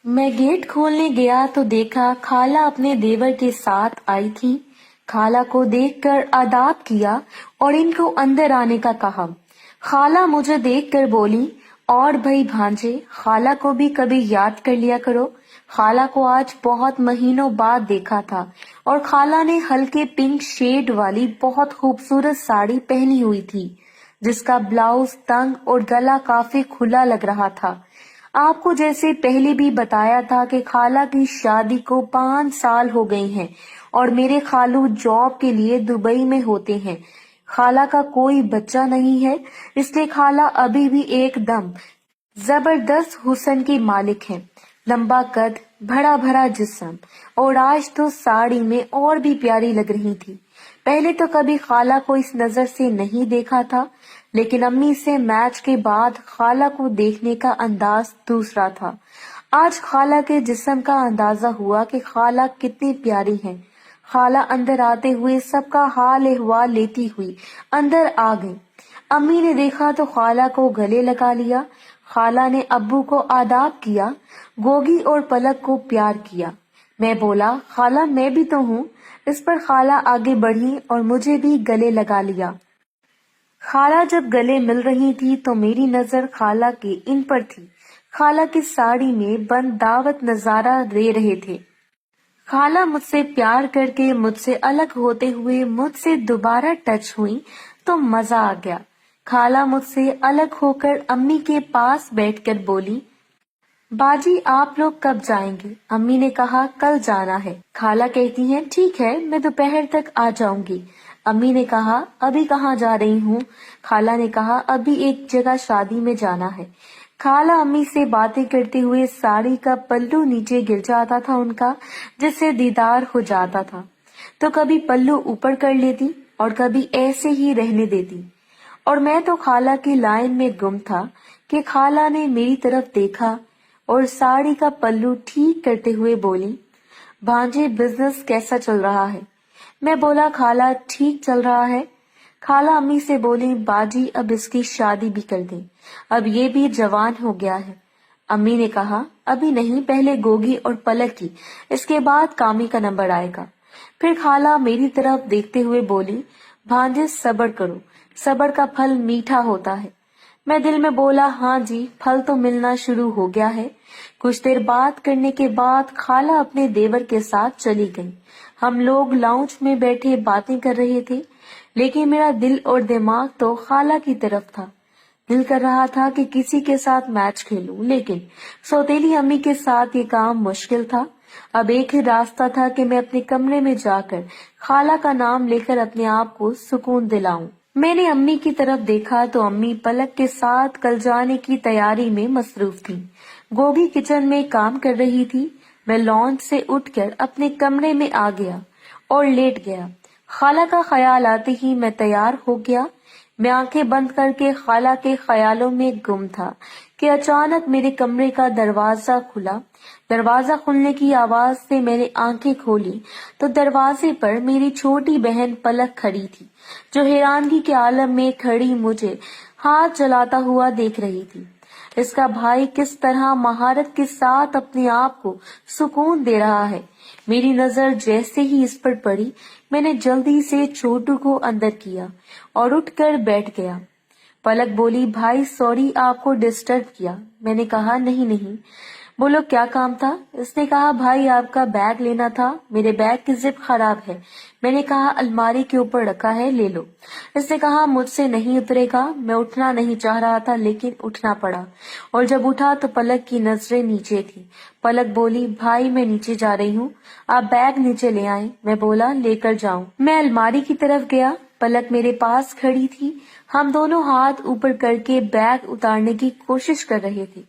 मैं गेट खोलने गया तो देखा खाला अपने देवर के साथ आई थी। खाला को देखकर आदाब किया और इनको अंदर आने का कहा। खाला मुझे देखकर बोली, और भाई भांजे, खाला को भी कभी याद कर लिया करो। खाला को आज बहुत महीनों बाद देखा था और खाला ने हल्के पिंक शेड वाली बहुत खूबसूरत साड़ी पहनी हुई थी, जिसका ब्लाउज तंग और गला काफी खुला लग रहा था। आपको जैसे पहले भी बताया था कि खाला की शादी को 5 साल हो गए हैं और मेरे खालू जॉब के लिए दुबई में होते हैं। खाला का कोई बच्चा नहीं है, इसलिए खाला अभी भी एकदम जबरदस्त हुस्न की मालिक है। लंबा कद, भरा भरा जिस्म, और आज तो साड़ी में और भी प्यारी लग रही थी। पहले तो कभी खाला को इस नजर से नहीं देखा था, लेकिन अम्मी से मैच के बाद खाला को देखने का अंदाज दूसरा था। आज खाला के जिस्म का अंदाजा हुआ कि खाला कितनी प्यारी है। खाला अंदर आते हुए सबका हाल अहवाल लेती हुई अंदर आ गई। अम्मी ने देखा तो खाला को गले लगा लिया। खाला ने अब्बू को आदाब किया, गोगी और पलक को प्यार किया। मैं बोला, खाला मैं भी तो हूँ। इस पर खाला आगे बढ़ी और मुझे भी गले लगा लिया। खाला जब गले मिल रही थी तो मेरी नजर खाला के इन पर थी। खाला की साड़ी में बंद दावत नजारा दे रहे थे। खाला मुझसे प्यार करके मुझसे अलग होते हुए मुझसे दोबारा टच हुई तो मजा आ गया। खाला मुझसे अलग होकर अम्मी के पास बैठकर बोली, बाजी आप लोग कब जाएंगे? अम्मी ने कहा कल जाना है। खाला कहती हैं ठीक है, मैं दोपहर तक आ जाऊंगी। अम्मी ने कहा अभी कहाँ जा रही हूँ? खाला ने कहा अभी एक जगह शादी में जाना है। खाला अम्मी से बातें करते हुए साड़ी का पल्लू नीचे गिर जाता था उनका, जिससे दीदार हो जाता था। तो कभी पल्लू ऊपर कर लेती और कभी ऐसे ही रहने देती। और मैं तो खाला की लाइन में गुम था कि खाला ने मेरी तरफ देखा और साड़ी का पल्लू ठीक करते हुए बोली, भांजे बिजनेस कैसा चल रहा है? मैं बोला खाला ठीक चल रहा है। खाला अम्मी से बोली, बाजी अब इसकी शादी भी कर दें, अब ये भी जवान हो गया है। अम्मी ने कहा अभी नहीं, पहले गोगी और पलक की, इसके बाद कामी का नंबर आएगा। फिर खाला मेरी तरफ देखते हुए बोली, भांजे सब्र करो, सब्र का फल मीठा होता है। मैं दिल में बोला हाँ जी, फल तो मिलना शुरू हो गया है। कुछ देर बात करने के बाद खाला अपने देवर के साथ चली गई। हम लोग लाउंज में बैठे बातें कर रहे थे, लेकिन मेरा दिल और दिमाग तो खाला की तरफ था। दिल कर रहा था कि किसी के साथ मैच खेलूं, लेकिन सौतेली अम्मी के साथ ये काम मुश्किल था। अब एक ही रास्ता था कि मैं अपने कमरे में जाकर खाला का नाम लेकर अपने आप को सुकून दिलाऊं। मैंने अम्मी की तरफ देखा तो अम्मी पलक के साथ कल जाने की तैयारी में मसरूफ थी। गोगी किचन में काम कर रही थी। मैं लॉन्च से उठकर अपने कमरे में आ गया और लेट गया। खाला का ख्याल आते ही मैं तैयार हो गया। मैं आंखें बंद करके खाला के ख्यालों में गुम था कि अचानक मेरे कमरे का दरवाजा खुला। दरवाजा खुलने की आवाज से मैंने आंखें खोली तो दरवाजे पर मेरी छोटी बहन पलक खड़ी थी, जो हैरानगी के आलम में खड़ी मुझे हाथ जलाता हुआ देख रही थी। इसका भाई किस तरह महारत के साथ अपने आप को सुकून दे रहा है। मेरी नजर जैसे ही इस पर पड़ी, मैंने जल्दी से छोटू को अंदर किया और उठकर बैठ गया। पलक बोली, भाई सॉरी आपको डिस्टर्ब किया। मैंने कहा नहीं नहीं। बोलो क्या काम था? इसने कहा भाई आपका बैग लेना था, मेरे बैग की जिप खराब है। मैंने कहा अलमारी के ऊपर रखा है, ले लो। इसने कहा मुझसे नहीं उतरेगा। मैं उठना नहीं चाह रहा था, लेकिन उठना पड़ा, और जब उठा तो पलक की नजरें नीचे थी। पलक बोली, भाई मैं नीचे जा रही हूँ, आप बैग नीचे ले आए। मैं बोला लेकर जाऊं। मैं अलमारी की तरफ गया। पलक मेरे पास खड़ी थी। हम दोनों हाथ ऊपर करके बैग उतारने की कोशिश कर रहे थे।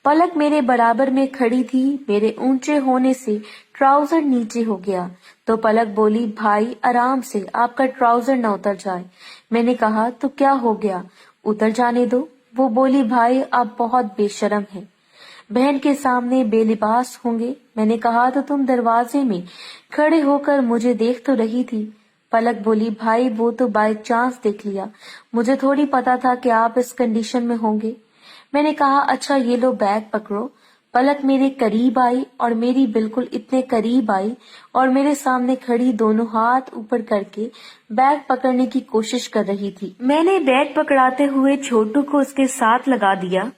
पलक मेरे बराबर में खड़ी थी। मेरे ऊंचे होने से ट्राउजर नीचे हो गया तो पलक बोली, भाई आराम से, आपका ट्राउजर न उतर जाए। मैंने कहा तो क्या हो गया, उतर जाने दो। वो बोली, भाई आप बहुत बेशर्म हैं, बहन के सामने बेलिबास होंगे। मैंने कहा तो तुम दरवाजे में खड़े होकर मुझे देख तो रही थी। पलक बोली, भाई वो तो बाय चांस देख लिया, मुझे थोड़ी पता था कि आप इस कंडीशन में होंगे। मैंने कहा अच्छा ये लो बैग पकड़ो। पलक मेरे करीब आई और मेरी बिल्कुल इतने करीब आई और मेरे सामने खड़ी दोनों हाथ ऊपर करके बैग पकड़ने की कोशिश कर रही थी। मैंने बैग पकड़ाते हुए छोटू को उसके साथ लगा दिया।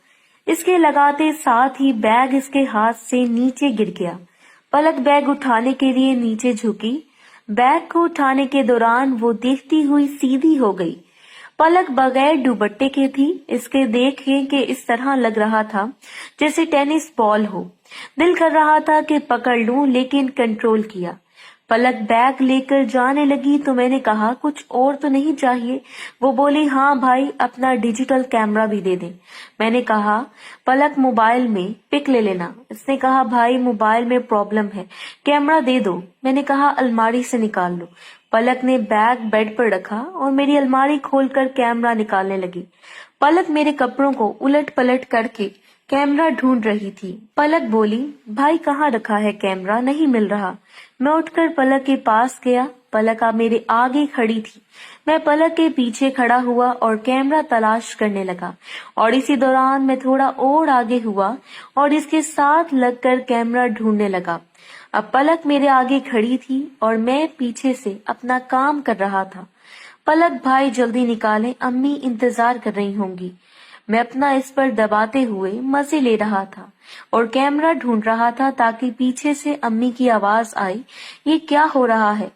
इसके लगाते साथ ही बैग इसके हाथ से नीचे गिर गया। पलक बैग उठाने के लिए नीचे झुकी। बैग को उठाने के दौरान वो देखती हुई सीधी हो गई। पलक बगैर दुपट्टे के थी। इसके देखे कि इस तरह लग रहा था जैसे टेनिस बॉल हो। दिल कर रहा था कि पकड़ लूं, लेकिन कंट्रोल किया। पलक बैग लेकर जाने लगी तो मैंने कहा, कुछ और तो नहीं चाहिए? वो बोली, हाँ भाई, अपना डिजिटल कैमरा भी दे दे। मैंने कहा, पलक मोबाइल में पिक ले लेना। इसने कहा, भाई मोबाइल में प्रॉब्लम है, कैमरा दे दो। मैंने कहा, अलमारी से निकाल लो। पलक ने बैग बेड पर रखा और मेरी अलमारी खोलकर कैमरा निकालने लगी। पलक मेरे कपड़ों को उलट पलट करके कैमरा ढूंढ रही थी। पलक बोली, भाई कहाँ रखा है कैमरा? नहीं मिल रहा। मैं उठकर पलक के पास गया। पलक अब मेरे आगे खड़ी थी। मैं पलक के पीछे खड़ा हुआ और कैमरा तलाश करने लगा और इसी दौरान मैं थोड़ा और आगे हुआ और इसके साथ लगकर कैमरा ढूंढने लगा। अब पलक मेरे आगे खड़ी थी और मैं पीछे से अपना काम कर रहा था। पलक, भाई जल्दी निकालें, अम्मी इंतजार कर रही होंगी। मैं अपना इस पर दबाते हुए मजे ले रहा था और कैमरा ढूंढ रहा था ताकि पीछे से अम्मी की आवाज आई। ये क्या हो रहा है?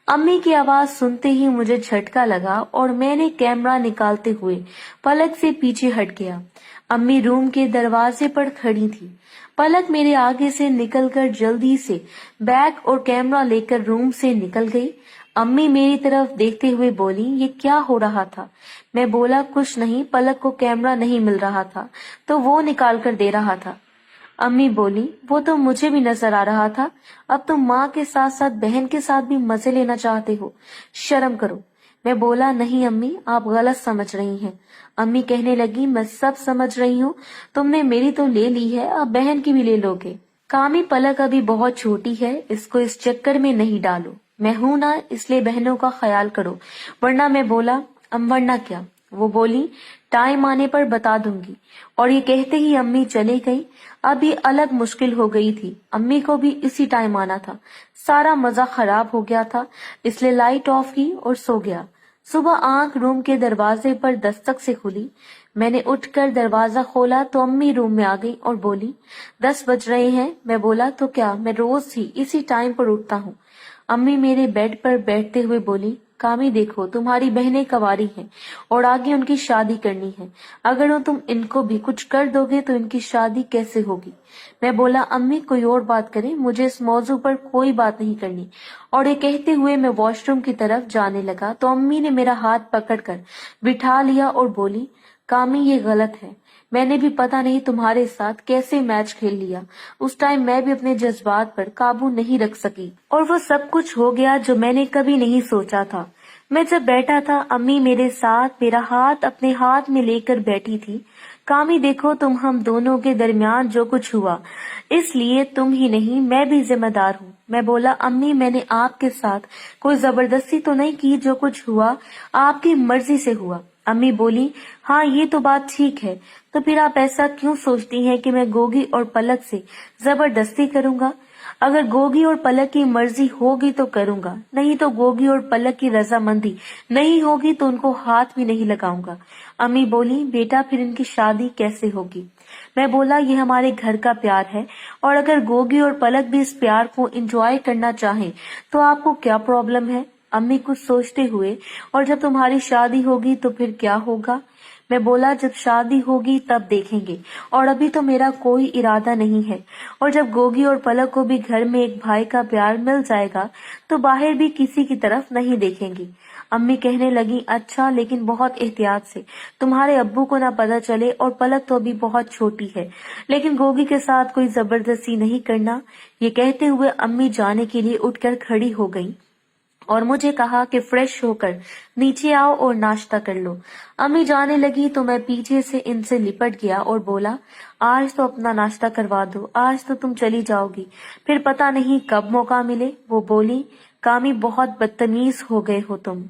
अम्मी की आवाज सुनते ही मुझे झटका लगा और मैंने कैमरा निकालते हुए पलक से पीछे हट गया। अम्मी रूम के दरवाजे पर खड़ी थी। पलक मेरे आगे से निकलकर जल्दी से बैग और कैमरा लेकर रूम से निकल गई। अम्मी मेरी तरफ देखते हुए बोली, ये क्या हो रहा था? मैं बोला, कुछ नहीं, पलक को कैमरा नहीं मिल रहा था तो वो निकाल कर दे रहा था। अम्मी बोली, वो तो मुझे भी नजर आ रहा था। अब तुम माँ के साथ साथ बहन के साथ भी मजे लेना चाहते हो, शर्म करो। मैं बोला, नहीं अम्मी, आप गलत समझ रही हैं। अम्मी कहने लगी, मैं सब समझ रही हूँ, तुमने मेरी तो ले ली है, अब बहन की भी ले लोगे। कामी, पलक अभी बहुत छोटी है, इसको इस चक्कर में नहीं डालो। मैं हूं ना, इसलिए बहनों का ख्याल करो। वरना मैं बोला, वरना क्या? वो बोली, टाइम आने पर बता दूंगी। और ये कहते ही अम्मी चली गई। अब ये अलग मुश्किल हो गई थी। अम्मी को भी इसी टाइम आना था। सारा मजा खराब हो गया था, इसलिए लाइट ऑफ की और सो गया। सुबह आंख रूम के दरवाजे पर दस्तक से खुली। मैंने उठकर दरवाजा खोला तो अम्मी रूम में आ गई और बोली, 10 बज रहे हैं। मैं बोला, तो क्या, मैं रोज ही इसी टाइम पर उठता हूँ। अम्मी मेरे बेड पर बैठते हुए बोली, कामी देखो, तुम्हारी बहनें कवारी हैं और आगे उनकी शादी करनी है। अगर तुम इनको भी कुछ कर दोगे तो इनकी शादी कैसे होगी? मैं बोला, अम्मी कोई और बात करें, मुझे इस मौजू पर कोई बात नहीं करनी। और ये कहते हुए मैं वॉशरूम की तरफ जाने लगा तो अम्मी ने मेरा हाथ पकड़कर बिठा लिया और बोली, कामी ये गलत है। मैंने भी पता नहीं तुम्हारे साथ कैसे मैच खेल लिया। उस टाइम मैं भी अपने जज्बात पर काबू नहीं रख सकी और वो सब कुछ हो गया जो मैंने कभी नहीं सोचा था। मैं जब बैठा था, अम्मी मेरे साथ मेरा हाथ अपने हाथ में लेकर बैठी थी। कामी देखो, तुम हम दोनों के दरमियान जो कुछ हुआ, इसलिए तुम ही नहीं मैं भी जिम्मेदार हूँ। मैं बोला, अम्मी मैंने आपके साथ कोई जबरदस्ती तो नहीं की, जो कुछ हुआ आपकी मर्जी से हुआ। अम्मी बोली, हाँ ये तो बात ठीक है, तो फिर आप ऐसा क्यों सोचती हैं कि मैं गोगी और पलक से जबरदस्ती करूंगा? अगर गोगी और पलक की मर्जी होगी तो करूंगा, नहीं तो गोगी और पलक की रजामंदी नहीं होगी तो उनको हाथ भी नहीं लगाऊंगा। अम्मी बोली, बेटा फिर इनकी शादी कैसे होगी? मैं बोला, ये हमारे घर का प्यार है और अगर गोगी और पलक भी इस प्यार को एंजॉय करना चाहें तो आपको क्या प्रॉब्लम है? अम्मी कुछ सोचते हुए, और जब तुम्हारी शादी होगी तो फिर क्या होगा? मैं बोला, जब शादी होगी तब देखेंगे, और अभी तो मेरा कोई इरादा नहीं है। और जब गोगी और पलक को भी घर में एक भाई का प्यार मिल जाएगा तो बाहर भी किसी की तरफ नहीं देखेंगे। अम्मी कहने लगी, अच्छा लेकिन बहुत एहतियात से, तुम्हारे अब्बू को ना पता चले, और पलक तो अभी बहुत छोटी है, लेकिन गोगी के साथ कोई जबरदस्ती नहीं करना। ये कहते हुए अम्मी जाने के लिए उठकर खड़ी हो गई और मुझे कहा कि फ्रेश होकर नीचे आओ और नाश्ता कर लो। अम्मी जाने लगी तो मैं पीछे से इनसे लिपट गया और बोला, आज तो अपना नाश्ता करवा दो, आज तो तुम चली जाओगी, फिर पता नहीं कब मौका मिले। वो बोली, कामी बहुत बदतमीज हो गए हो तुम।